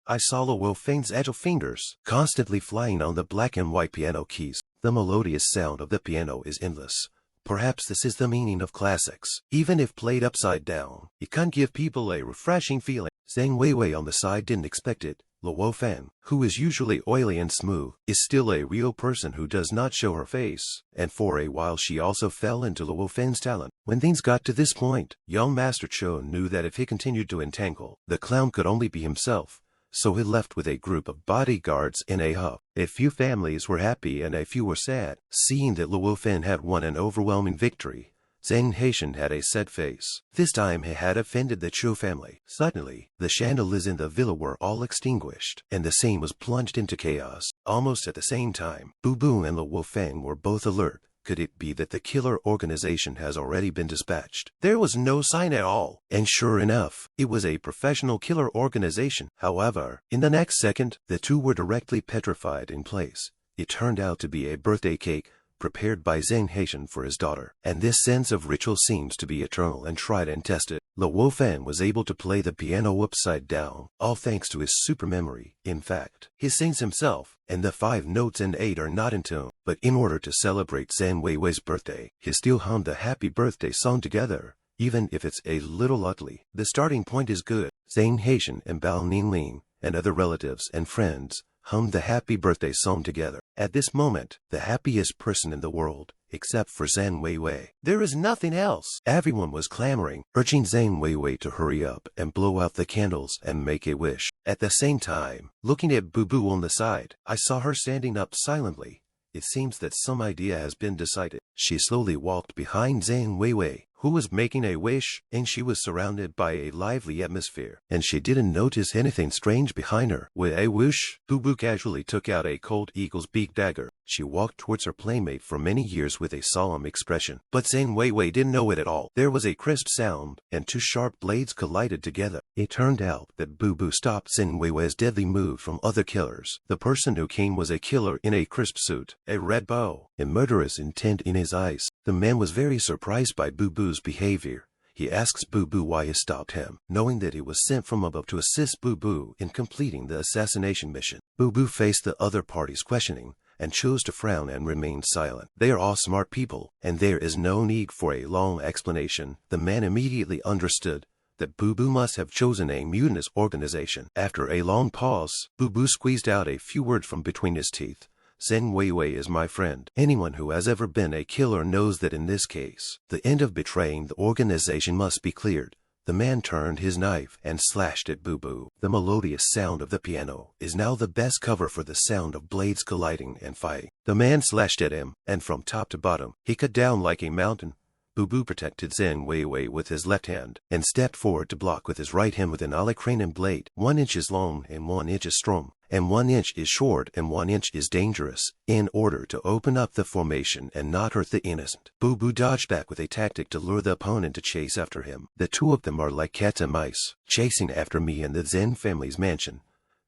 I saw Luo Feng's agile fingers constantly flying on the black and white piano keys. The melodious sound of the piano is endless. Perhaps this is the meaning of classics. Even if played upside down, it can give people a refreshing feeling. Zhang Weiwei on the side didn't expect it. Luo Feng, who is usually oily and smooth, is still a real person who does not show her face, and for a while she also fell into Luo Feng's talent. When things got to this point, young Master Cho knew that if he continued to entangle, the clown could only be himself, so he left with a group of bodyguards in a huff. A few families were happy and a few were sad. Seeing that Luo Feng had won an overwhelming victory, Zhang Haitian had a sad face. This time he had offended the Cho family. Suddenly, the chandeliers in the villa were all extinguished, and the scene was plunged into chaos. Almost at the same time, Bu Bu and Luo Feng were both alert. Could it be that the killer organization has already been dispatched? There was no sign at all, and sure enough, it was a professional killer organization. However, in the next second, the two were directly petrified in place. It turned out to be a birthday cake prepared by Zhang Haitian for his daughter, and this sense of ritual seems to be eternal and tried and tested. Luo Feng was able to play the piano upside down, all thanks to his super memory. In fact, he sings himself, and the 5 notes and 8 are not in tune. But in order to celebrate Zhang Weiwei's birthday, he still hummed the happy birthday song together, even if it's a little ugly. The starting point is good. Zhang Haitian and Bao Ningling and other relatives and friends hummed the happy birthday song together. At this moment, the happiest person in the world, except for Zhang Weiwei. There is nothing else. Everyone was clamoring, urging Zhang Weiwei to hurry up and blow out the candles and make a wish. At the same time, looking at Bu Bu on the side, I saw her standing up silently. It seems that some idea has been decided. She slowly walked behind Zhang Weiwei, who was making a wish, and she was surrounded by a lively atmosphere, and she didn't notice anything strange behind her. With a whoosh, Bu Bu casually took out a cold eagle's beak dagger. She walked towards her playmate for many years with a solemn expression, but Zhang Weiwei didn't know it at all. There was a crisp sound, and 2 sharp blades collided together. It turned out that Bu Bu stopped Zhang Weiwei's deadly move from other killers. The person who came was a killer in a crisp suit, a red bow, and murderous intent in his eyes. The man was very surprised by Bu Bu's behavior. He asks Bu Bu why he stopped him, knowing that he was sent from above to assist Bu Bu in completing the assassination mission. Bu Bu faced the other party's questioning and chose to frown and remain silent. They are all smart people, and there is no need for a long explanation. The man immediately understood that Bu Bu must have chosen a mutinous organization. After a long pause, Bu Bu squeezed out a few words from between his teeth. Zhang Weiwei is my friend. Anyone who has ever been a killer knows that in this case, the end of betraying the organization must be cleared. The man turned his knife and slashed at Bu Bu. The melodious sound of the piano is now the best cover for the sound of blades colliding and fighting. The man slashed at him, and from top to bottom, he cut down like a mountain. Bu Bu protected Zhang Weiwei with his left hand, and stepped forward to block with his right hand with an alacranon blade. 1 inch is long and 1 inch is strong, and 1 inch is short and 1 inch is dangerous, in order to open up the formation and not hurt the innocent. Bu Bu dodged back with a tactic to lure the opponent to chase after him. The two of them are like cats and mice, chasing after me in the Zhen family's mansion.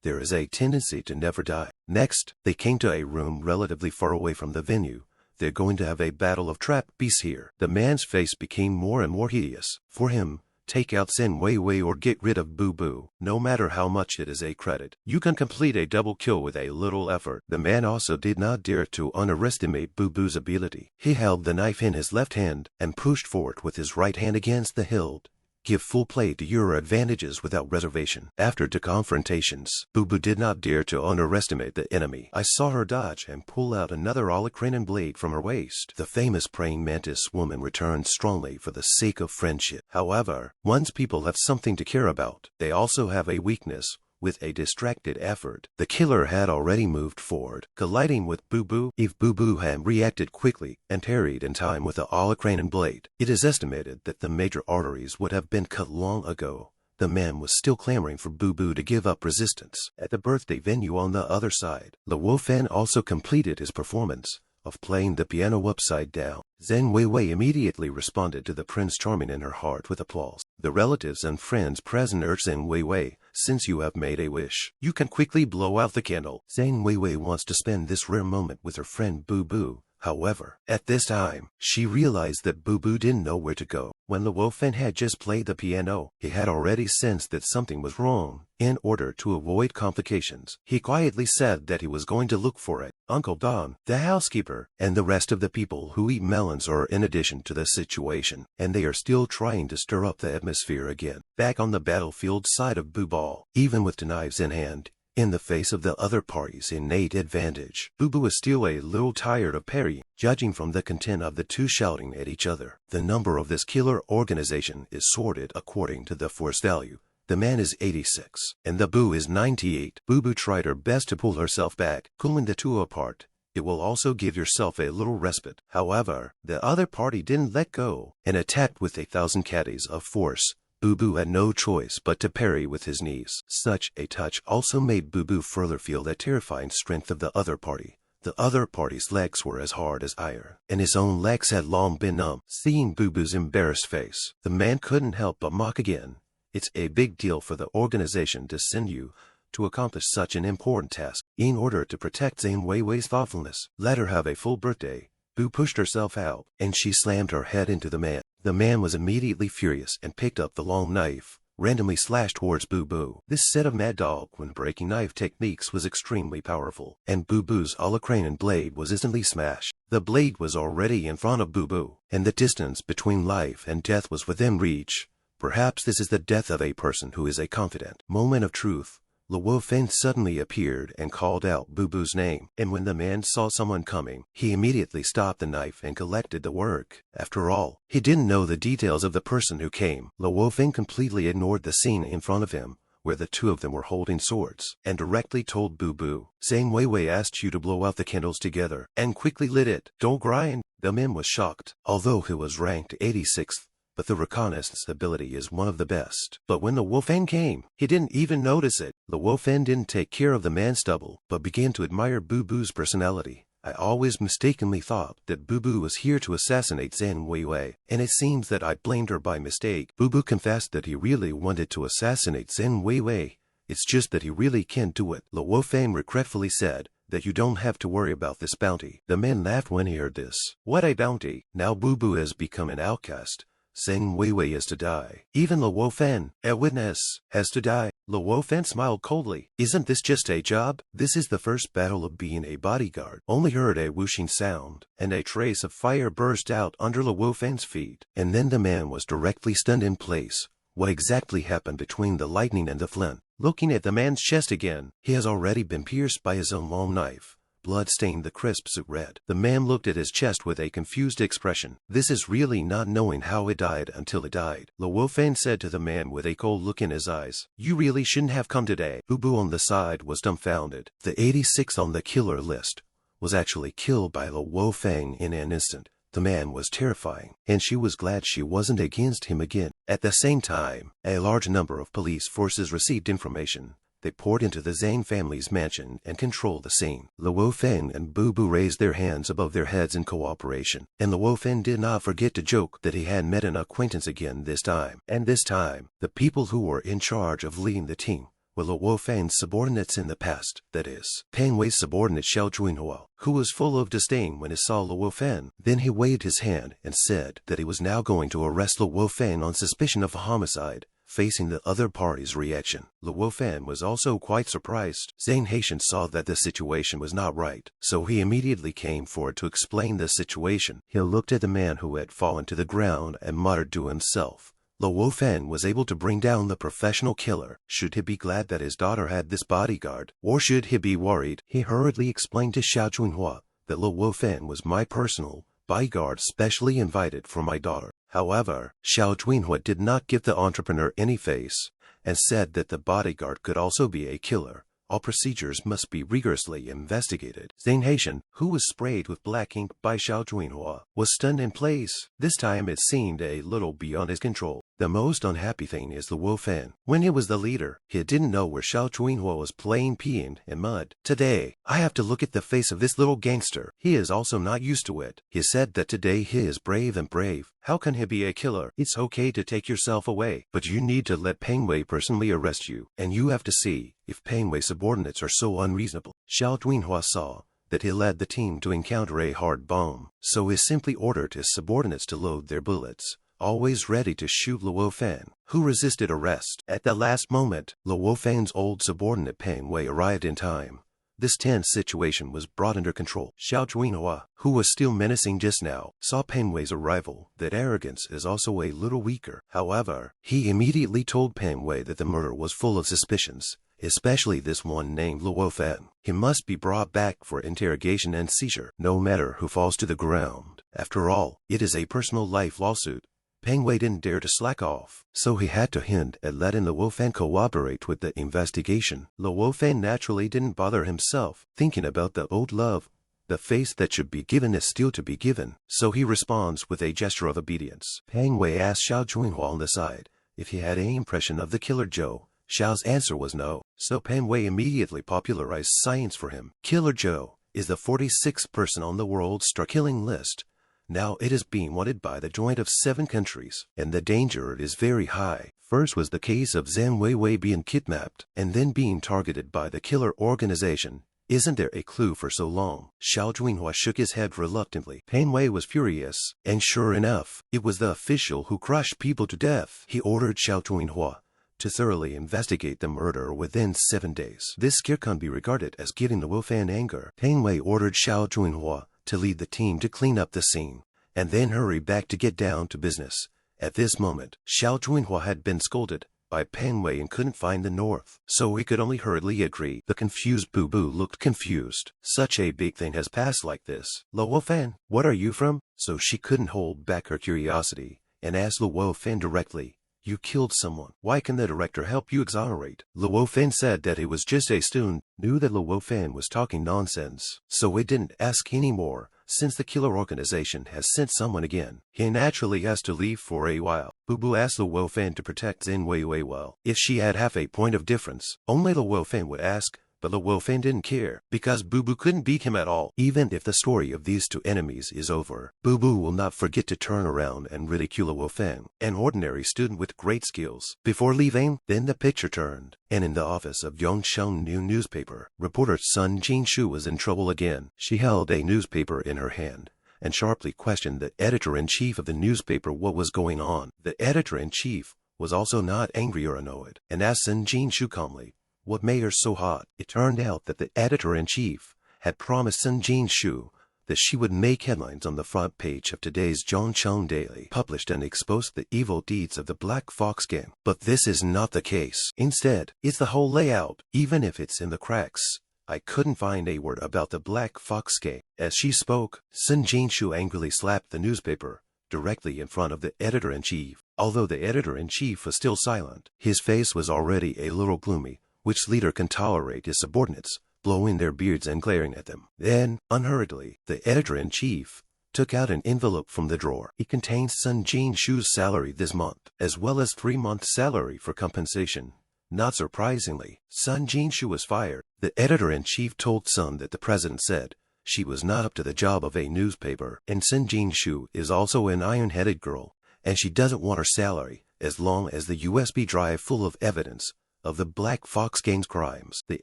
There is a tendency to never die. Next, they came to a room relatively far away from the venue. They're going to have a battle of trap beasts here. The man's face became more and more hideous. For him, take out Zhang Weiwei or get rid of Bu Bu. No matter how much it is a credit, you can complete a double kill with a little effort. The man also did not dare to underestimate Bu Bu's ability. He held the knife in his left hand and pushed forward with his right hand against the hilt. Give full play to your advantages without reservation. After 2 confrontations, Bu Bu did not dare to underestimate the enemy. I saw her dodge and pull out another alacranon blade from her waist. The famous praying mantis woman returned strongly for the sake of friendship. However, once people have something to care about, they also have a weakness. With a distracted effort, the killer had already moved forward, colliding with Bu Bu. If Bu Bu had reacted quickly and tarried in time with the alacranon blade, it is estimated that the major arteries would have been cut long ago. The man was still clamoring for Bu Bu to give up resistance. At the birthday venue on the other side, Luo Feng also completed his performance of playing the piano upside down. Zhang Weiwei immediately responded to the Prince Charming in her heart with applause. The relatives and friends present urged Zhang Weiwei, since you have made a wish, you can quickly blow out the candle. Zhang Weiwei wants to spend this rare moment with her friend Bu Bu, However, at this time, she realized that Boo Boo didn't know where to go. When Luo Feng had just played the piano, he had already sensed that something was wrong. In order to avoid complications, he quietly said that he was going to look for it. Uncle Don, the housekeeper, and the rest of the people who eat melons are in addition to the situation, and they are still trying to stir up the atmosphere again. Back on the battlefield side of Boo Ball, even with the knives in hand, in the face of the other party's innate advantage, Boo Boo is still a little tired of parrying, judging from the content of the two shouting at each other. The number of this killer organization is sorted according to the force value. The man is 86, and the Boo is 98. Boo Boo tried her best to pull herself back, cooling the two apart. It will also give yourself a little respite. However, the other party didn't let go, and attacked with 1,000 caddies of force. Boo Boo had no choice but to parry with his knees. Such a touch also made Boo Boo further feel the terrifying strength of the other party. The other party's legs were as hard as iron, and his own legs had long been numb. Seeing Boo Boo's embarrassed face, the man couldn't help but mock again. It's a big deal for the organization to send you to accomplish such an important task. In order to protect Zhang Weiwei's thoughtfulness, let her have a full birthday. Boo pushed herself out, and she slammed her head into the man. The man was immediately furious and picked up the long knife, randomly slashed towards Boo Boo. This set of Mad Dog when breaking knife techniques was extremely powerful, and Boo Boo's Holocranian blade was instantly smashed. The blade was already in front of Boo Boo, and the distance between life and death was within reach. Perhaps this is the death of a person who is a confident. Moment of truth. Luo Feng suddenly appeared and called out Boo Boo's name, and when the man saw someone coming, he immediately stopped the knife and collected the work. After all, he didn't know the details of the person who came. Luo Feng completely ignored the scene in front of him, where the two of them were holding swords, and directly told Boo Boo, Zhang Weiwei asked you to blow out the candles together, and quickly lit it. Don't grind. The man was shocked, although he was ranked 86th. But the reconnaissance ability is one of the best. But when the Luo Feng came, he didn't even notice it. The Luo Feng didn't take care of the man's stubble, but began to admire Boo Boo's personality. I always mistakenly thought that Boo Boo was here to assassinate Zhang Weiwei, and it seems that I blamed her by mistake. Boo Boo confessed that he really wanted to assassinate Zhang Weiwei. It's just that he really can't do it. Luo Feng regretfully said that you don't have to worry about this bounty. The man laughed when he heard this. What a bounty! Now Boo Boo has become an outcast. Zhang Weiwei is to die. Even Luo Feng, a witness, has to die. Luo Feng smiled coldly. Isn't this just a job? This is the first battle of being a bodyguard. Only heard a whooshing sound, and a trace of fire burst out under Luo Feng's feet, and then the man was directly stunned in place. What exactly happened between the lightning and the flint? Looking at the man's chest again, he has already been pierced by his own long knife. Blood stained the crisp suit red. The man looked at his chest with a confused expression. This is really not knowing how it died until it died. Luo Feng said to the man with a cold look in his eyes, you really shouldn't have come today. Boo Boo on the side was dumbfounded. The 86th on the killer list was actually killed by Luo Feng in an instant. The man was terrifying, and she was glad she wasn't against him again. At the same time, a large number of police forces received information. They poured into the Zhang family's mansion and controlled the scene. Luo Feng and Boo Boo raised their hands above their heads in cooperation, and Luo Feng did not forget to joke that he had met an acquaintance again this time. And this time, the people who were in charge of leading the team were Luo Feng's subordinates in the past, that is, Peng Wei's subordinate Xiao Junhua, who was full of disdain when he saw Luo Feng. Then he waved his hand and said that he was now going to arrest Luo Feng on suspicion of homicide. Facing the other party's reaction, Luo Feng was also quite surprised. Zhang Haitian saw that the situation was not right, so he immediately came forward to explain the situation. He looked at the man who had fallen to the ground and muttered to himself. Luo Feng was able to bring down the professional killer. Should he be glad that his daughter had this bodyguard, or should he be worried? He hurriedly explained to Xiao Junhua that Luo Feng was my personal bodyguard specially invited for my daughter. However, Xiao Junhua did not give the entrepreneur any face, and said that the bodyguard could also be a killer. All procedures must be rigorously investigated. Zhang Haitian, who was sprayed with black ink by Xiao Junhua, was stunned in place. This time it seemed a little beyond his control. The most unhappy thing is Luo Feng. When he was the leader, he didn't know where Xiao Junhua was playing peeing in mud. Today, I have to look at the face of this little gangster. He is also not used to it. He said that today he is brave and brave. How can he be a killer? It's okay to take yourself away, but you need to let Peng Wei personally arrest you, and you have to see if Peng Wei's subordinates are so unreasonable. Xiao Junhua saw that he led the team to encounter a hard bomb, so he simply ordered his subordinates to load their bullets, always ready to shoot Luo Feng, who resisted arrest. At the last moment, Luo Feng's old subordinate Peng Wei arrived in time. This tense situation was brought under control. Xiao Juinhua, who was still menacing just now, saw Peng Wei's arrival. That arrogance is also a little weaker. However, he immediately told Peng Wei that the murder was full of suspicions, especially this one named Luo Feng. He must be brought back for interrogation and seizure, no matter who falls to the ground. After all, it is a personal life lawsuit. Peng Wei didn't dare to slack off, so he had to hint at letting Luo Feng cooperate with the investigation. Luo Feng naturally didn't bother himself, thinking about the old love. The face that should be given is still to be given, so he responds with a gesture of obedience. Peng Wei asked Xiao Juinhua on the side if he had any impression of the killer Joe. Xiao's answer was no, so Peng Wei immediately popularized science for him. Killer Joe is the 46th person on the world's star-killing list. Now it is being wanted by the joint of 7 countries, and the danger is very high. First was the case of Zhang Weiwei being kidnapped, and then being targeted by the killer organization. Isn't there a clue for so long? Xiao Juinhua shook his head reluctantly. Peng Wei was furious, and sure enough, it was the official who crushed people to death. He ordered Xiao Juinhua to thoroughly investigate the murder within 7 days. This scare can be regarded as getting the Luo Feng anger. Peng Wei ordered Xiao Juinhua to lead the team to clean up the scene, and then hurry back to get down to business. At this moment, Xiao Juinhua had been scolded by Peng Wei and couldn't find the north, so he could only hurriedly agree. The confused Boo Boo looked confused. Such a big thing has passed like this. Luo Feng, what are you from? So she couldn't hold back her curiosity, and asked Luo Feng directly. You killed someone. Why can the director help you exonerate? Luo Feng said that he was just a student, knew that Luo Feng was talking nonsense, so he didn't ask any more. Since the killer organization has sent someone again, he naturally has to leave for a while. Boo Boo asked Luo Feng to protect Zhang Weiwei well. If she had half a point of difference, only Luo Feng would ask. But Luo Feng didn't care, because Boo Boo couldn't beat him at all. Even if the story of these 2 enemies is over, Boo Boo will not forget to turn around and ridicule Luo Feng, an ordinary student with great skills. Before leaving, then the picture turned, and in the office of Yongsheng New newspaper, reporter Sun Jinshu was in trouble again. She held a newspaper in her hand, and sharply questioned the editor-in-chief of the newspaper what was going on. The editor-in-chief was also not angry or annoyed, and asked Sun Jinshu calmly, what made her so hot? It turned out that the editor-in-chief had promised Sun Jinshu that she would make headlines on the front page of today's Zhongcheng Daily, published and exposed the evil deeds of the Black Fox gang. But this is not the case. Instead, it's the whole layout, even if it's in the cracks. I couldn't find a word about the Black Fox gang. As she spoke, Sun Jinshu angrily slapped the newspaper directly in front of the editor-in-chief. Although the editor-in-chief was still silent, his face was already a little gloomy. Which leader can tolerate his subordinates blowing their beards and glaring at them? Then, unhurriedly, the editor-in-chief took out an envelope from the drawer. It contained Sun Jinshu's salary this month, as well as 3 months' salary for compensation. Not surprisingly, Sun Jinshu was fired. The editor-in-chief told Sun that the president said she was not up to the job of a newspaper, and Sun Jinshu is also an iron-headed girl, and she doesn't want her salary as long as the USB drive full of evidence of the Black Fox gang's crimes. The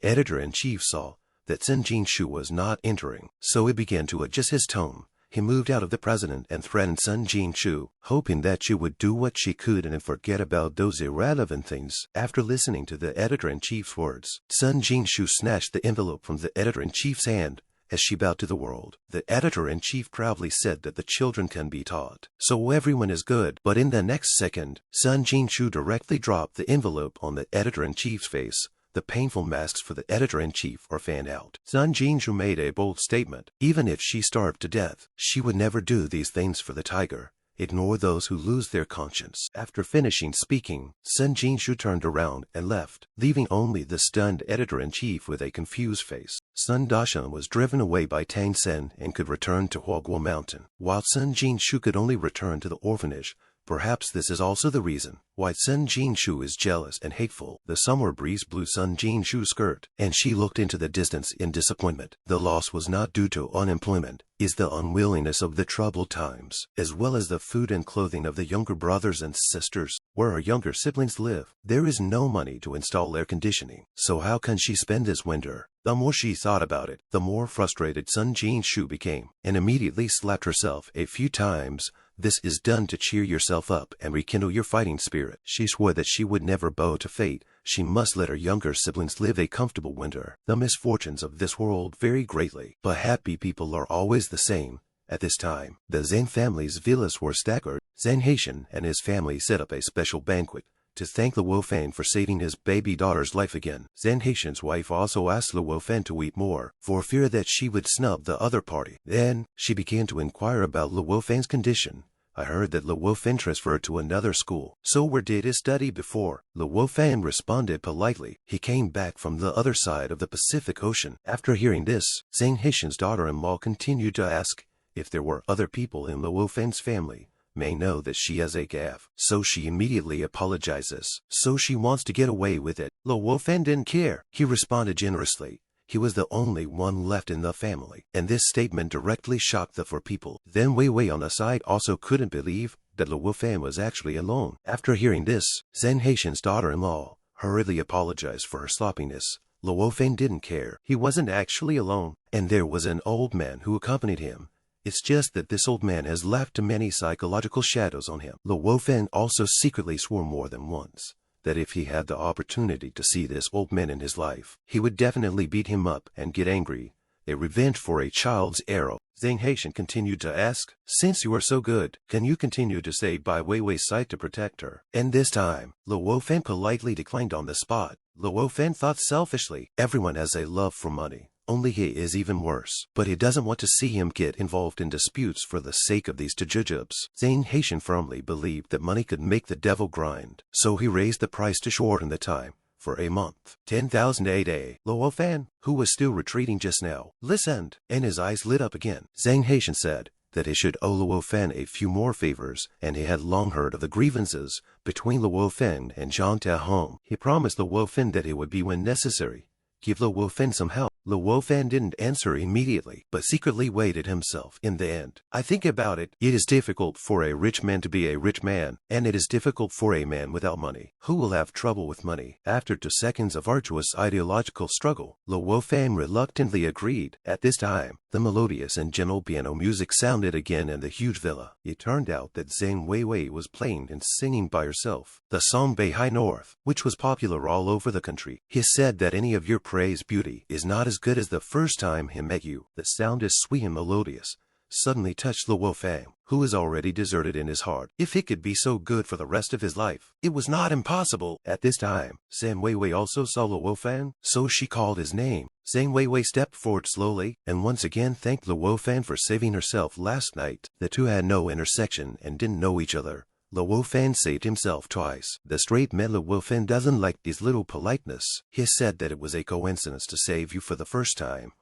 editor-in-chief saw that Sun Jinshu was not entering, so he began to adjust his tone. He moved out of the president and threatened Sun Jinshu, hoping that she would do what she could and forget about those irrelevant things. After listening to the editor-in-chief's words, Sun Jinshu snatched the envelope from the editor-in-chief's hand. As she bowed to the world, the editor-in-chief proudly said that the children can be taught, so everyone is good. But in the next second, Sun Jinshu directly dropped the envelope on the editor-in-chief's face. The painful masks for the editor-in-chief are fanned out. Sun Jinshu made a bold statement. Even if she starved to death, she would never do these things for the tiger. Ignore those who lose their conscience. After finishing speaking, Sun Jinshu turned around and left, leaving only the stunned editor-in-chief with a confused face. Sun Dashan was driven away by Tang Sen and could return to Huaguo Mountain, while Sun Jinshu could only return to the orphanage Perhaps this is also the reason why Sun Jinshu is jealous and hateful. The summer breeze blew Sun Jinshu's skirt, and she looked into the distance in disappointment. The loss was not due to unemployment, it's the unwillingness of the troubled times, as well as the food and clothing of the younger brothers and sisters. Where her younger siblings live, there is no money to install air conditioning, so how can she spend this winter? The more she thought about it, the more frustrated Sun Jinshu became, and immediately slapped herself a few times. This is done to cheer yourself up and rekindle your fighting spirit. She swore that she would never bow to fate. She must let her younger siblings live a comfortable winter. The misfortunes of this world vary greatly, but happy people are always the same. At this time, the Zhang family's villas were staggered. Zhang Haitian and his family set up a special banquet to thank Luo Feng for saving his baby daughter's life again. Zhang Haitian's wife also asked Luo Feng to eat more, for fear that she would snub the other party. Then, she began to inquire about Luo Feng's condition. I heard that Luo Feng transferred to another school. So where did he study before? Luo Feng responded politely. He came back from the other side of the Pacific Ocean. After hearing this, Zhang Haitian's daughter-in-law continued to ask if there were other people in Luo Feng's family. May know that she has a gaffe, so she immediately apologizes. So she wants to get away with it. Luo Feng didn't care. He responded generously. He was the only one left in the family, and this statement directly shocked the four people. Then Wei Wei on the side also couldn't believe that Luo Feng was actually alone. After hearing this, Zhang Haitian's daughter-in-law hurriedly apologized for her sloppiness. Luo Feng didn't care. He wasn't actually alone, and there was an old man who accompanied him. It's just that this old man has left many psychological shadows on him. Luo Feng also secretly swore more than once that if he had the opportunity to see this old man in his life, he would definitely beat him up and get angry. A revenge for a child's arrow. Zhang Haitian continued to ask, since you are so good, can you continue to stay by Wei Wei's side to protect her? And this time, Luo Feng politely declined on the spot. Luo Feng thought selfishly, everyone has a love for money. Only he is even worse, but he doesn't want to see him get involved in disputes for the sake of these jujubes. Zhang Haitian firmly believed that money could make the devil grind, so he raised the price to shorten the time for a month. 10,000 a day. Luo Feng, who was still retreating just now, listened, and his eyes lit up again. Zhang Haitian said that he should owe Luo Feng a few more favors, and he had long heard of the grievances between Luo Feng and Zhang Tahong. He promised Luo Feng that it would be when necessary. Give Luo Feng some help. Luo Feng didn't answer immediately, but secretly waited himself. In the end, I think about it, it is difficult for a rich man to be a rich man, and it is difficult for a man without money. Who will have trouble with money? After 2 seconds of arduous ideological struggle, Luo Feng reluctantly agreed. At this time, the melodious and gentle piano music sounded again in the huge villa. It turned out that Zhang Wei Wei was playing and singing by herself the song Bauhinia North, which was popular all over the country. He said that any of your praised beauty is not as good as the first time he met you. The sound is sweet and melodious. Suddenly touched Luo Feng, who is already deserted in his heart. If he could be so good for the rest of his life, it was not impossible. At this time, Zhang Wei Wei also saw Luo Feng, so she called his name. Zhang Wei Wei stepped forward slowly, and once again thanked Luo Feng for saving herself last night. The two had no intersection and didn't know each other. Luo Feng saved himself twice. The straight man Luo Feng doesn't like this little politeness. He said that it was a coincidence to save you for the first time.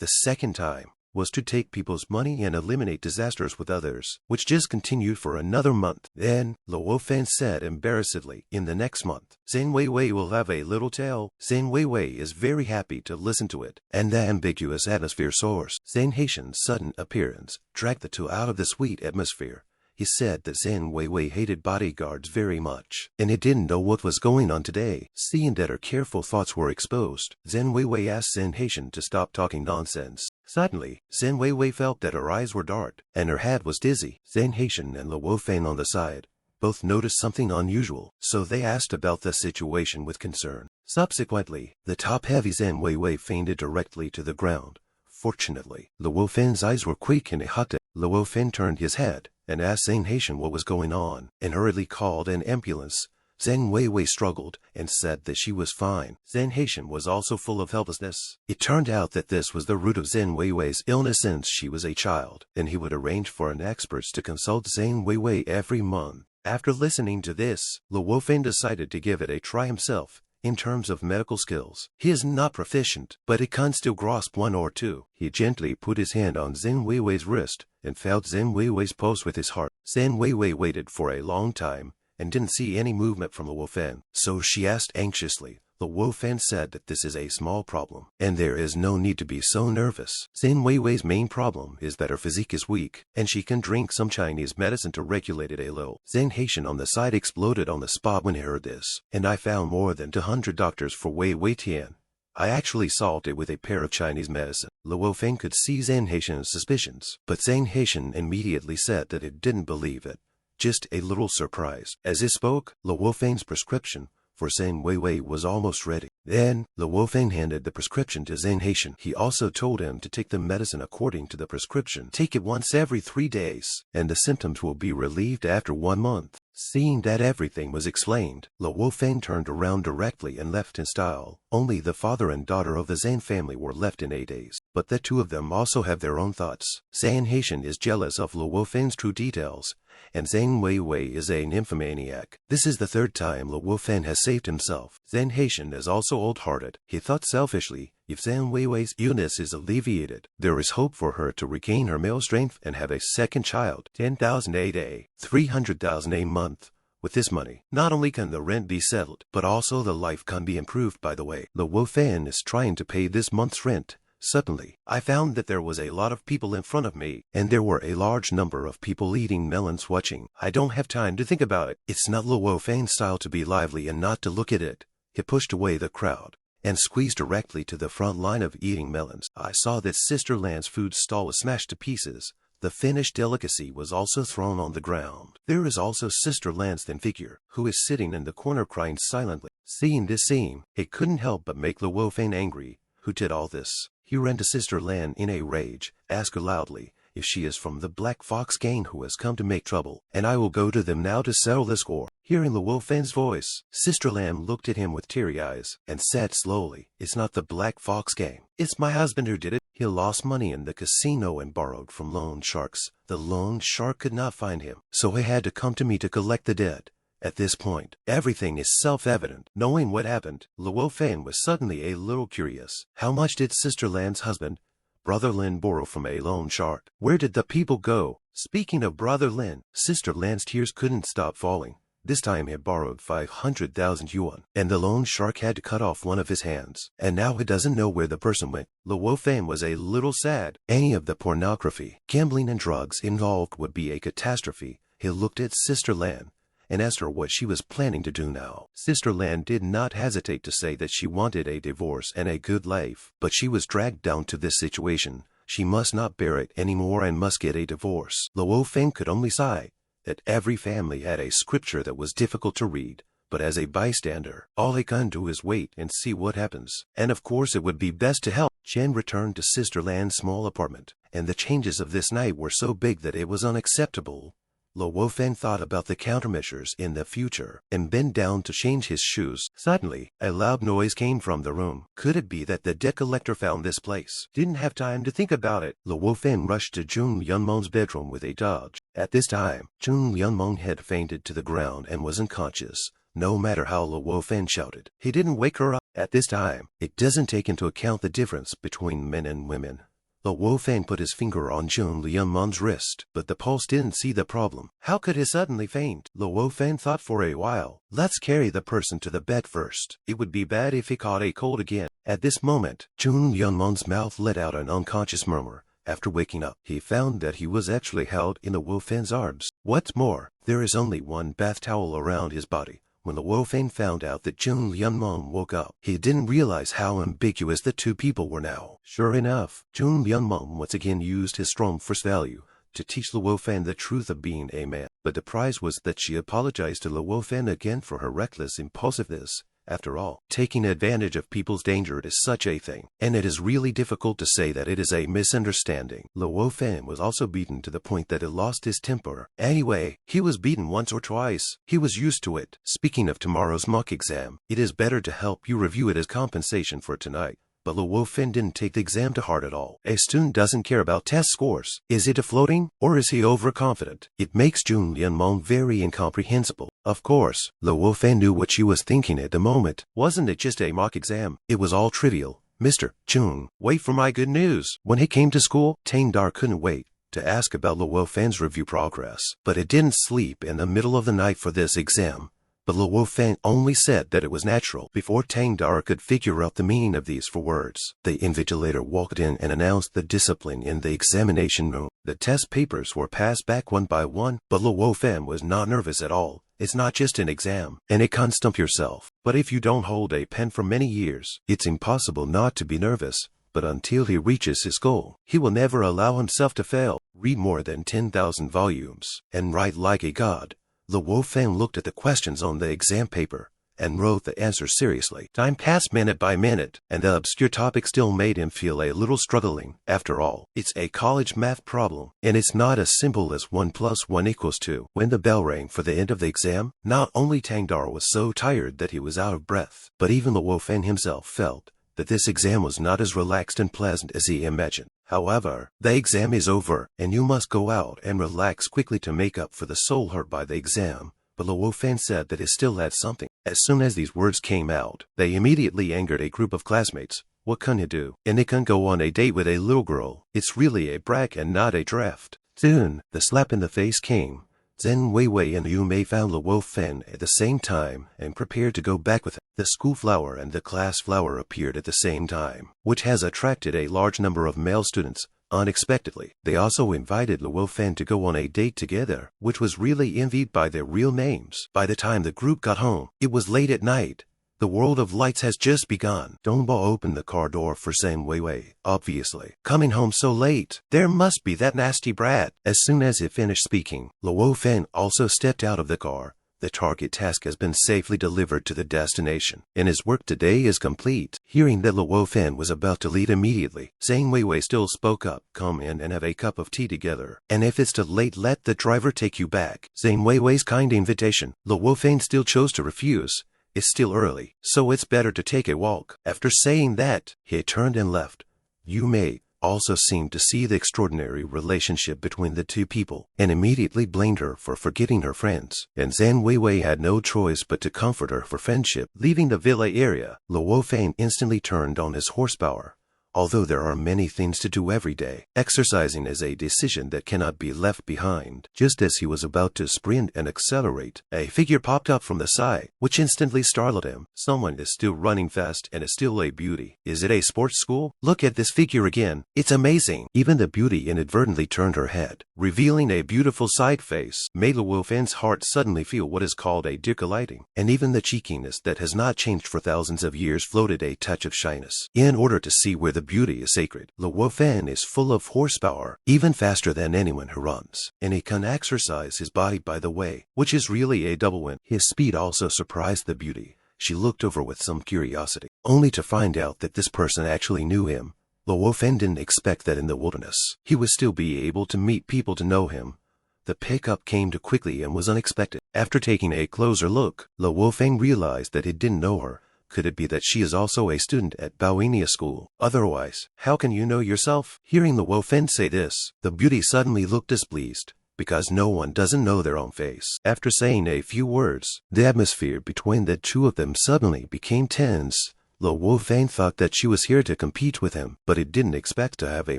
The second time was to take people's money and eliminate disasters with others, which just continued for another month. Then, Luo Feng said embarrassedly, in the next month, Zhang Wei Wei will have a little tale. Zhang Wei Wei is very happy to listen to it, and the ambiguous atmosphere soars. Zhang Haitian's sudden appearance dragged the two out of the sweet atmosphere. He said that Zhang Wei Wei hated bodyguards very much, and he didn't know what was going on today. Seeing that her careful thoughts were exposed, Zhang Wei Wei asked Zhang Haitian to stop talking nonsense. Suddenly, Zhang Wei Wei felt that her eyes were dark, and her head was dizzy. Zhang Haitian and Luo Feng on the side both noticed something unusual, so they asked about the situation with concern. Subsequently, the top-heavy Zhang Wei Wei fainted directly to the ground. Fortunately, Luo Feng's eyes were quick and hot. Luo Feng turned his head and asked Zhang Haitian what was going on, and hurriedly called an ambulance. Zhang Wei Wei struggled and said that she was fine. Zhang Haitian was also full of helplessness. It turned out that this was the root of Zhang Wei Wei's illness since she was a child, and he would arrange for an expert to consult Zhang Wei Wei every month. After listening to this, Luo Feng decided to give it a try himself. In terms of medical skills, he is not proficient, but he can still grasp one or two. He gently put his hand on Zhang Wei Wei's wrist and felt Zhang Weiwei's pulse with his heart. Zhang Weiwei waited for a long time and didn't see any movement from Luo Feng, so she asked anxiously. Luo Feng said that this is a small problem, and there is no need to be so nervous. Zhang Weiwei's main problem is that her physique is weak, and she can drink some Chinese medicine to regulate it a little. Zhang Haitian on the side exploded on the spot when he heard this, and I found more than 200 doctors for Wei Wei Tian. I actually solved it with a pair of Chinese medicine. Luo Feng could see Zhang Haitian's suspicions, but Zhang Haitian immediately said that it didn't believe it. Just a little surprised. As he spoke, Luo Feng's prescription for Zhang Weiwei was almost ready. Then, Luo Feng handed the prescription to Zhang Haitian. He also told him to take the medicine according to the prescription. Take it once every 3 days, and the symptoms will be relieved after 1 month. Seeing that everything was explained, Luo Feng turned around directly and left in style. Only the father and daughter of the Zhang family were left in 8 days, but the two of them also have their own thoughts. Zhang Haitian is jealous of Luo Feng's true details, and Zhang Weiwei is a nymphomaniac. This is the 3rd time Luo Feng has saved himself. Zhang Haitian is also old-hearted. He thought selfishly, if Zhang Weiwei's illness is alleviated, there is hope for her to regain her male strength and have a second child. 10,000 a day, 300,000 a month. With this money, not only can the rent be settled, but also the life can be improved. By the way, Luo Feng is trying to pay this month's rent. Suddenly, I found that there was a lot of people in front of me, and there were a large number of people eating melons watching. I don't have time to think about it. It's not Luo Feng's style to be lively and not to look at it. He pushed away the crowd and squeezed directly to the front line of eating melons. I saw that Sister Lan's food stall was smashed to pieces. The finished delicacy was also thrown on the ground. There is also Sister Lan's thin figure, who is sitting in the corner crying silently. Seeing this scene, it couldn't help but make Luo Feng angry. Who did all this? He ran to Sister Lan in a rage, asked her loudly if she is from the Black Fox gang who has come to make trouble, and I will go to them now to settle the score. Hearing Luo Feng's voice, Sister Lan looked at him with teary eyes and said slowly, it's not the Black Fox gang. It's my husband who did it. He lost money in the casino and borrowed from loan sharks. The loan shark could not find him, so he had to come to me to collect the debt. At this point, everything is self-evident. Knowing what happened, Luo Feng was suddenly a little curious. How much did Sister Lan's husband, Brother Lin, borrow from a loan shark? Where did the people go? Speaking of Brother Lin, Sister Lan's tears couldn't stop falling. This time he had borrowed 500,000 yuan, and the loan shark had to cut off one of his hands. And now he doesn't know where the person went. Luo Feng was a little sad. Any of the pornography, gambling and drugs involved would be a catastrophe. He looked at Sister Lan and asked her what she was planning to do now. Sister Lan did not hesitate to say that she wanted a divorce and a good life, but she was dragged down to this situation. She must not bear it anymore and must get a divorce. Luo Feng could only sigh that every family had a scripture that was difficult to read, but as a bystander, all he can do is wait and see what happens. And of course it would be best to help. Chen returned to Sister Lan's small apartment, and the changes of this night were so big that it was unacceptable. Luo Feng thought about the countermeasures in the future and bent down to change his shoes. Suddenly, a loud noise came from the room. Could it be that the debt collector found this place? Didn't have time to think about it. Luo Feng rushed to Jun Yunmeng's bedroom with a dodge. At this time, Jun Yunmeng had fainted to the ground and was unconscious. No matter how Luo Feng shouted, he didn't wake her up. At this time, it doesn't take into account the difference between men and women. Luo Feng put his finger on Jun Yunmeng's wrist, but the pulse didn't see the problem. How could he suddenly faint? Luo Feng thought for a while. Let's carry the person to the bed first. It would be bad if he caught a cold again. At this moment, Jun Yunmeng's mouth let out an unconscious murmur. After waking up, he found that he was actually held in Luo Feng's arms. What's more, there is only one bath towel around his body. When Luo Feng found out that Jun Yunmeng woke up, he didn't realize how ambiguous the two people were now. Sure enough, Jun Yunmeng once again used his strong force value to teach Luo Feng the truth of being a man. But the prize was that she apologized to Luo Feng again for her reckless impulsiveness. After all, taking advantage of people's danger is such a thing, and it is really difficult to say that it is a misunderstanding. Luo Feng was also beaten to the point that he lost his temper. Anyway, he was beaten once or twice. He was used to it. Speaking of tomorrow's mock exam, it is better to help you review it as compensation for tonight. But Luo Feng didn't take the exam to heart at all. A student doesn't care about test scores. Is it a floating, or is he overconfident? It makes Jun Yunmeng very incomprehensible. Of course, Luo Feng knew what she was thinking at the moment. Wasn't it just a mock exam? It was all trivial. Mr. Jun, wait for my good news. When he came to school, Tang Dar couldn't wait to ask about Luo Feng's review progress, but it didn't sleep in the middle of the night for this exam. But Luo Feng only said that it was natural before Tang Dara could figure out the meaning of these 4 words. The invigilator walked in and announced the discipline in the examination room. The test papers were passed back one by one, but Luo Feng was not nervous at all. It's not just an exam, and it can't stump yourself. But if you don't hold a pen for many years, it's impossible not to be nervous. But until he reaches his goal, he will never allow himself to fail. Read more than 10,000 volumes, and write like a god. Luo Feng looked at the questions on the exam paper and wrote the answers seriously. Time passed minute by minute, and the obscure topic still made him feel a little struggling. After all, it's a college math problem, and it's not as simple as 1 + 1 = 2. When the bell rang for the end of the exam, not only Tang Dara was so tired that he was out of breath, but even Luo Feng himself felt that this exam was not as relaxed and pleasant as he imagined. However, the exam is over, and you must go out and relax quickly to make up for the soul hurt by the exam. But Luo Feng said that he still had something. As soon as these words came out, they immediately angered a group of classmates. What can he do? And he can go on a date with a little girl. It's really a brag and not a draft. Soon, the slap in the face came. Zhen Weiwei and Yu Mei found Luo Feng at the same time and prepared to go back with him. The school flower and the class flower appeared at the same time, which has attracted a large number of male students unexpectedly. They also invited Luo Feng to go on a date together, which was really envied by their real names. By the time the group got home, it was late at night. The world of lights has just begun. Dongbao opened the car door for Zhang Weiwei, obviously. Coming home so late. There must be that nasty brat. As soon as he finished speaking, Luo Feng also stepped out of the car. The target task has been safely delivered to the destination, and his work today is complete. Hearing that Luo Feng was about to leave immediately, Zhang Weiwei still spoke up. Come in and have a cup of tea together. And if it's too late, let the driver take you back. Zhang Weiwei's kind invitation, Luo Feng still chose to refuse. It's still early, so it's better to take a walk. After saying that, he turned and left. Yu Mei also seemed to see the extraordinary relationship between the 2 people and immediately blamed her for forgetting her friends. And Zhang Weiwei had no choice but to comfort her for friendship. Leaving the villa area, Luo Feng instantly turned on his horsepower. Although there are many things to do every day, exercising is a decision that cannot be left behind. Just as he was about to sprint and accelerate, a figure popped up from the side, which instantly startled him. Someone is still running fast and is still a beauty. Is it a sports school? Look at this figure again. It's amazing. Even the beauty inadvertently turned her head, revealing a beautiful side face. Made Luo Feng's heart suddenly feel what is called a decollating, and even the cheekiness that has not changed for thousands of years floated a touch of shyness. In order to see where the beauty is sacred, Luo Feng is full of horsepower, even faster than anyone who runs, and he can exercise his body by the way, which is really a double win. His speed also surprised the beauty. She looked over with some curiosity, only to find out that this person actually knew him. Luo Feng didn't expect that in the wilderness he would still be able to meet people to know him. The pickup came too quickly and was unexpected. After taking a closer look, Luo Feng realized that he didn't know her. Could it be that she is also a student at Bauhinia School? Otherwise, how can you know yourself? Hearing Luo Feng say this, the beauty suddenly looked displeased, because no one doesn't know their own face. After saying a few words, the atmosphere between the 2 of them suddenly became tense. Luo Feng thought that she was here to compete with him, but he didn't expect to have a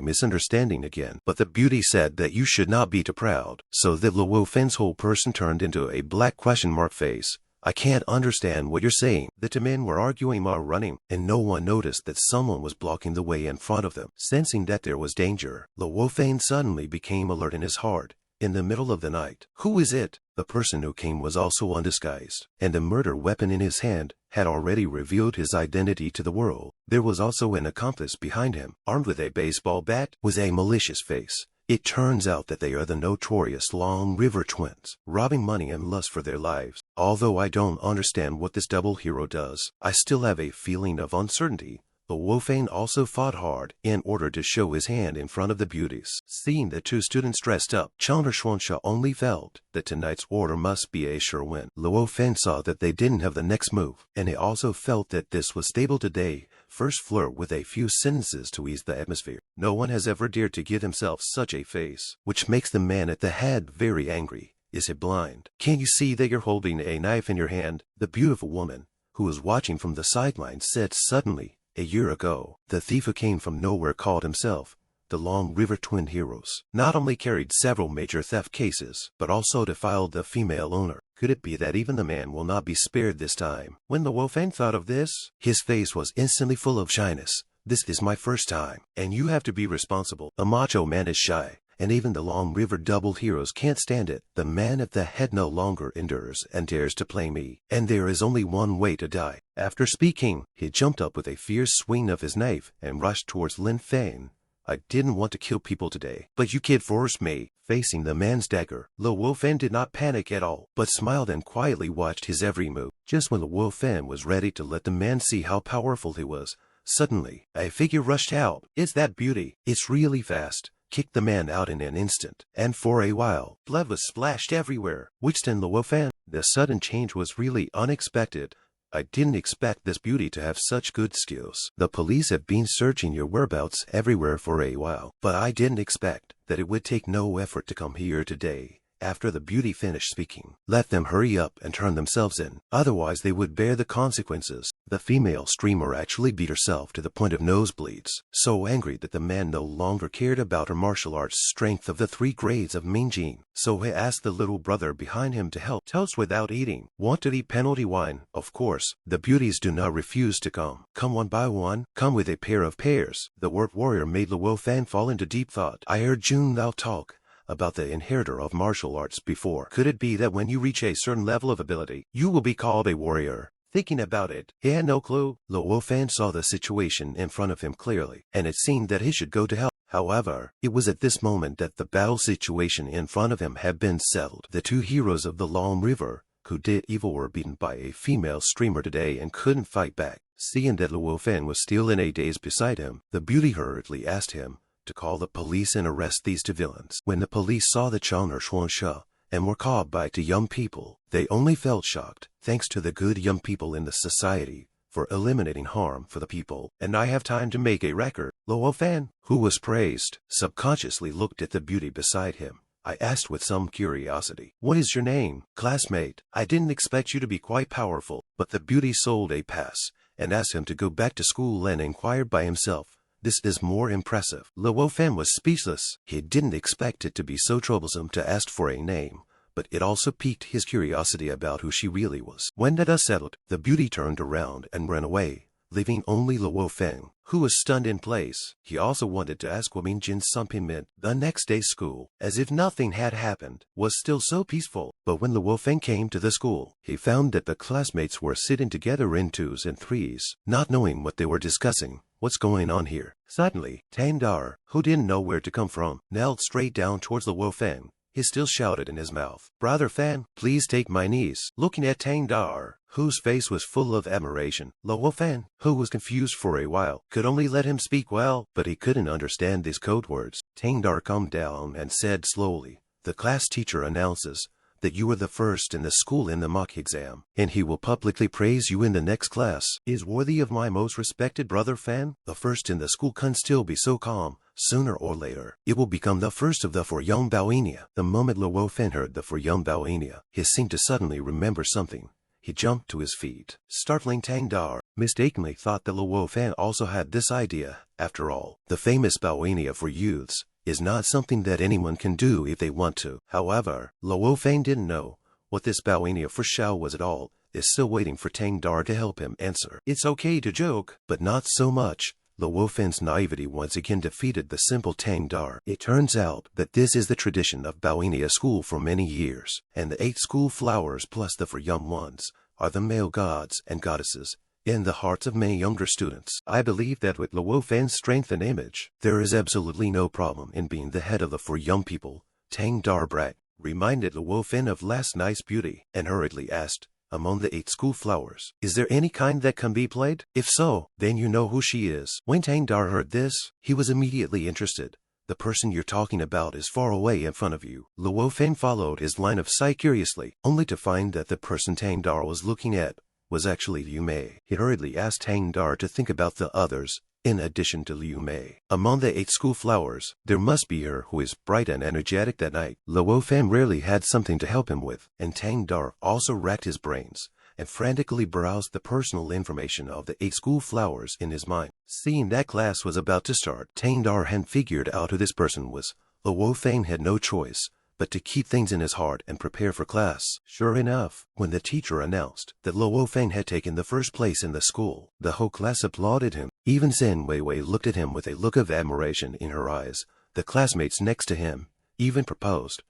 misunderstanding again. But the beauty said that you should not be too proud, so that Luo Feng's whole person turned into a black question mark face. I can't understand what you're saying. The 2 men were arguing while running, and no one noticed that someone was blocking the way in front of them. Sensing that there was danger, Luo Feng suddenly became alert in his heart. In the middle of the night, who is it? The person who came was also undisguised, and the murder weapon in his hand had already revealed his identity to the world. There was also an accomplice behind him, armed with a baseball bat, with a malicious face. It turns out that they are the notorious Long River twins, robbing money and lust for their lives. Although I don't understand what this double hero does, I still have a feeling of uncertainty. Luo Feng also fought hard in order to show his hand in front of the beauties. Seeing the 2 students dressed up, Chandra Xuanxia only felt that tonight's order must be a sure win. Luo Feng saw that they didn't have the next move, and he also felt that this was stable today. First flirt with a few sentences to ease the atmosphere. No one has ever dared to give himself such a face, which makes the man at the head very angry. Is he blind? Can't you see that you're holding a knife in your hand? The beautiful woman, who was watching from the sidelines, said suddenly, a year ago, the thief who came from nowhere called himself The Long River twin heroes not only carried several major theft cases, but also defiled the female owner. Could it be that even the man will not be spared this time? When Luo Feng thought of this, his face was instantly full of shyness. This is my first time, and you have to be responsible. A macho man is shy, and even the Long River double heroes can't stand it. The man at the head no longer endures and dares to play me, and there is only one way to die. After speaking, he jumped up with a fierce swing of his knife and rushed towards Lin Feng. I didn't want to kill people today, but you kid forced me. Facing the man's dagger, Luo Feng did not panic at all, but smiled and quietly watched his every move. Just when Luo Feng was ready to let the man see how powerful he was, suddenly, a figure rushed out. It's that beauty. It's really fast. Kicked the man out in an instant, and for a while, blood was splashed everywhere, which stunned Luo Feng. The sudden change was really unexpected. I didn't expect this beauty to have such good skills. The police have been searching your whereabouts everywhere for a while, but I didn't expect that it would take no effort to come here today. After the beauty finished speaking, let them hurry up and turn themselves in, otherwise they would bear the consequences. The female streamer actually beat herself to the point of nosebleeds, so angry that the man no longer cared about her martial arts strength of the 3 grades of Mingjin. So he asked the little brother behind him to help toast without eating. Want to eat penalty wine? Of course, the beauties do not refuse to come. Come one by one, come with a pair of pears. The word warrior made Luo Feng fall into deep thought. I heard Jun Lao talk about the inheritor of martial arts before. Could it be that when you reach a certain level of ability, you will be called a warrior? Thinking about it, he had no clue. Luo Feng saw the situation in front of him clearly, and it seemed that he should go to help. However, it was at this moment that the battle situation in front of him had been settled. The 2 heroes of the Long River who did evil were beaten by a female streamer today and couldn't fight back. Seeing that Luo Feng was still in a daze beside him, the beauty hurriedly asked him to call the police and arrest these 2 villains. When the police saw the Chang'er Xuanshe and were called by 2 young people, they only felt shocked, thanks to the good young people in the society for eliminating harm for the people. And I have time to make a record. Luo Feng, who was praised, subconsciously looked at the beauty beside him. I asked with some curiosity, what is your name? Classmate, I didn't expect you to be quite powerful. But the beauty sold a pass and asked him to go back to school and inquired by himself. This is more impressive. Luo Feng was speechless. He didn't expect it to be so troublesome to ask for a name, but it also piqued his curiosity about who she really was. When the dust settled, the beauty turned around and ran away, leaving only Luo Feng, who was stunned in place. He also wanted to ask what Mingjin's something meant. The next day's school, as if nothing had happened, was still so peaceful. But when Luo Feng came to the school, he found that the classmates were sitting together in 2s and 3s, not knowing what they were discussing. What's going on here? Suddenly, Tang Dar, who didn't know where to come from, knelt straight down towards Luo Feng. He still shouted in his mouth, Brother Feng, please take my niece. Looking at Tang Dar, whose face was full of admiration, Luo Feng, who was confused for a while, could only let him speak well, but he couldn't understand these code words. Tang Dar calmed down and said slowly, the class teacher announces that you were the first in the school in the mock exam, and he will publicly praise you in the next class. Is worthy of my most respected brother Feng. The first in the school can still be so calm. Sooner or later, it will become the first of the 4 young Bauhinia. The moment Luo Feng heard the 4 young Bauhinia, he seemed to suddenly remember something. He jumped to his feet, startling Tang Dar. Mistakenly thought that Luo Feng also had this idea. After all, the famous Bauhinia for youths is not something that anyone can do if they want to. However, Luo Feng didn't know what this Bauhinia for Shao was at all. Is still waiting for Tang Dar to help him answer. It's okay to joke, but not so much. Luo Feng's naivety once again defeated the simple Tang Dar. It turns out that this is the tradition of Bauhinia School for many years, and the 8 school flowers plus the 4 young ones are the male gods and goddesses in the hearts of many younger students. I believe that with Luo Feng's strength and image, there is absolutely no problem in being the head of the 4 young people. Tang Dar Brat reminded Luo Feng of last night's beauty and hurriedly asked, among the 8 school flowers, is there any kind that can be played? If so, then you know who she is. When Tang Dar heard this, he was immediately interested. The person you're talking about is far away in front of you. Luo Feng followed his line of sight curiously, only to find that the person Tang Dar was looking at was actually Liu Mei. He hurriedly asked Tang Dar to think about the others, in addition to Liu Mei. Among the 8 school flowers, there must be her who is bright and energetic that night. Luo Feng rarely had something to help him with, and Tang Dar also racked his brains and frantically browsed the personal information of the 8 school flowers in his mind. Seeing that class was about to start, Tang Dar had figured out who this person was. Luo Feng had no choice but to keep things in his heart and prepare for class. Sure enough, when the teacher announced that Luo Feng had taken the first place in the school, the whole class applauded him. Even Zhen Weiwei looked at him with a look of admiration in her eyes. The classmates next to him even proposed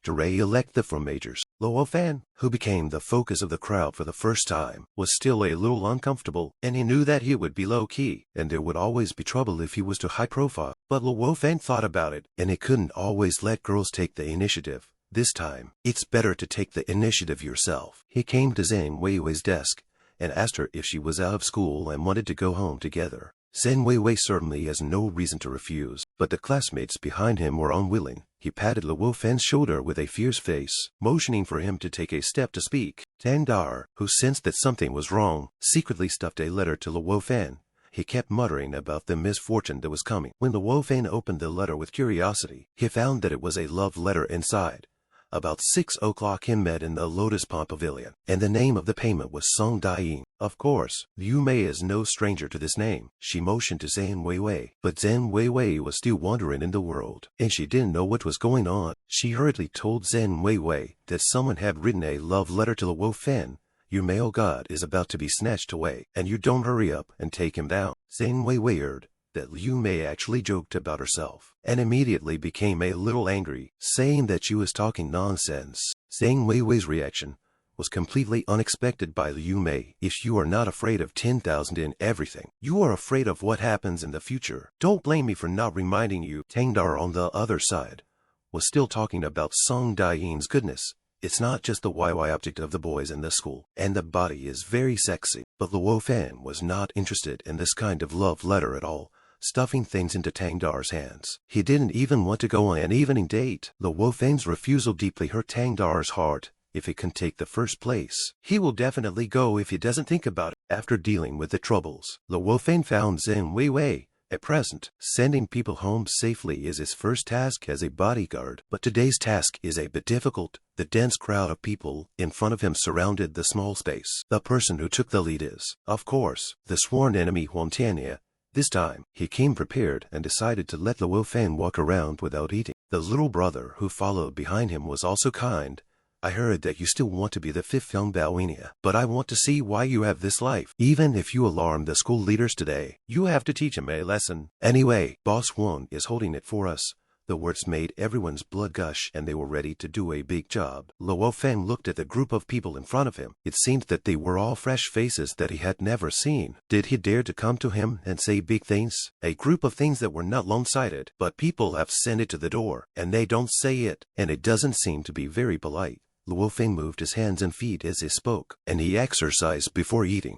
to re-elect the four majors. Luo Feng, who became the focus of the crowd for the first time, was still a little uncomfortable, and he knew that he would be low-key, and there would always be trouble if he was too high-profile. But Luo Feng thought about it, and he couldn't always let girls take the initiative. This time, it's better to take the initiative yourself. He came to Zhen Weiwei's desk and asked her if she was out of school and wanted to go home together. Zhen Weiwei certainly has no reason to refuse, but the classmates behind him were unwilling. He patted Luo Feng's shoulder with a fierce face, motioning for him to take a step to speak. Tang Dar, who sensed that something was wrong, secretly stuffed a letter to Luo Feng. He kept muttering about the misfortune that was coming. When Luo Feng opened the letter with curiosity, he found that it was a love letter inside. About 6 o'clock he met in the Lotus Pond Pavilion, and the name of the payment was Song Dai-yin. Of course, Liu Mei is no stranger to this name. She motioned to Zhen Weiwei, but Zhen Weiwei was still wandering in the world, and she didn't know what was going on. She hurriedly told Zhen Weiwei that someone had written a love letter to Luo Feng. Your male god is about to be snatched away, and you don't hurry up and take him down. Zhen Weiwei heard that Liu Mei actually joked about herself, and immediately became a little angry, saying that she was talking nonsense. Zhen Weiwei's reaction was completely unexpected by Liu Mei. If you are not afraid of 10,000 in everything, you are afraid of what happens in the future. Don't blame me for not reminding you. Tang Dar on the other side was still talking about Song Dai-yin's goodness. It's not just the YY object of the boys in the school, and the body is very sexy. But Luo Feng was not interested in this kind of love letter at all, stuffing things into Tang Dar's hands. He didn't even want to go on an evening date. Luo Feng's refusal deeply hurt Tang Dar's heart. If he can take the first place, he will definitely go if he doesn't think about it. After dealing with the troubles, Luo Feng found Zhen Weiwei. At present, sending people home safely is his first task as a bodyguard, but today's task is a bit difficult. The dense crowd of people in front of him surrounded the small space. The person who took the lead is, of course, the sworn enemy Huang Tianya. This time, he came prepared and decided to let Luo Feng walk around without eating. The little brother who followed behind him was also kind. I heard that you still want to be the fifth young Bauhinia, but I want to see why you have this life. Even if you alarm the school leaders today, you have to teach him a lesson. Anyway, Boss Wang is holding it for us. The words made everyone's blood gush, and they were ready to do a big job. Luo Feng looked at the group of people in front of him. It seemed that they were all fresh faces that he had never seen. Did he dare to come to him and say big things? A group of things that were not long-sighted, but people have sent it to the door, and they don't say it, and it doesn't seem to be very polite. Luo Feng moved his hands and feet as he spoke, and he exercised before eating.